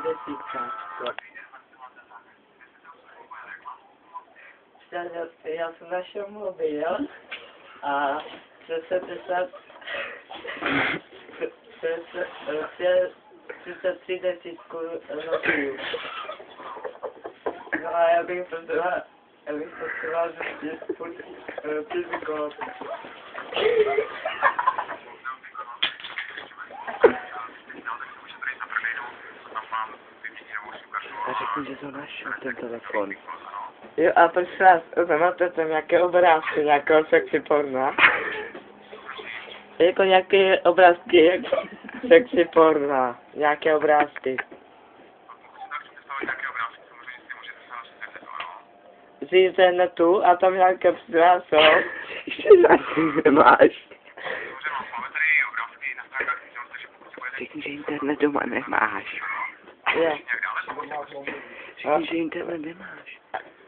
desítka. Já jsem našel mobil a přes 33 desítku nosím. No a já bych potřeboval zjistit fyziku. A řekni, že to našel ten telefon. Jo, a prosím vás, máte tam nějaké obrázky, nějakého sexy porna? Jako nějaké obrázky, jako sexy porna, nějaké obrázky. Z internetu a tam nějaké jsou. Ještě zatím nemáš. Řekni, že internet doma nemáš. Je. Řekni, že internet nemáš.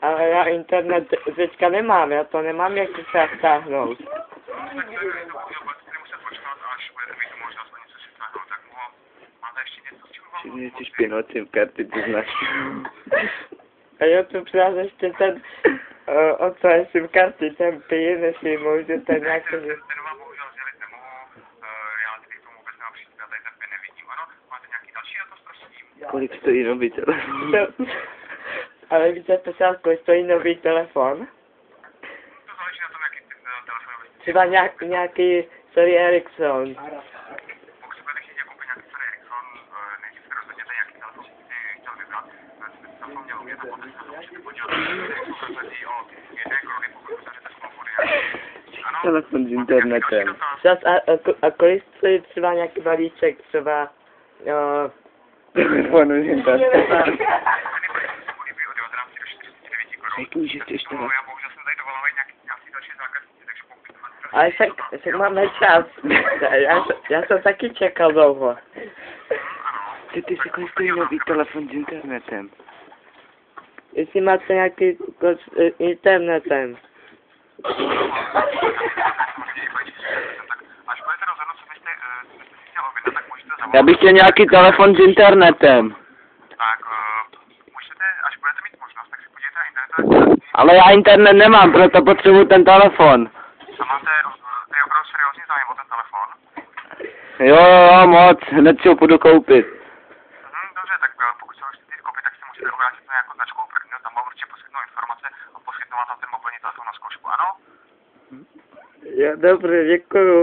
Ale já internet teďka nemám, já to nemám jak se stáhnout. Řekni, že ti špinul SIM karty, ty znáš. A jo, tu přidám ještě ten, o co je SIM karty, ten PIN, jestli můžu ten nějaký... Kolik stojí nový telefon? Ale víte, prosím, kolik stojí nový telefon? Třeba nějaký Sony Ericsson. Telefon s internetem. A kolik stojí třeba nějaký balíček, třeba... Telefonu s internetem. Řekni, že chceš telefon. Ale tak máme čas. Já jsem taky čekal dlouho. Ty si kolik stojí nový telefon s internetem? Jestli máte nějaký s internetem. Já bych chtěl nějaký telefon s internetem. Tak, můžete, až budete mít možnost, tak si podívejte na internetu. Ale já internet nemám, proto potřebuji ten telefon. A máte, je opravdu seriózní zájem o ten telefon? Jo, moc, hned si ho půjdu koupit. Dobře, tak pokud se ho chcete koupit, tak si musíte obrátit na nějakou značkou prvního, tam vám určitě poskytnou informace a poskytnou vám tam ten mobilní telefon na zkoušku, ano? Jo, dobře, děkuju.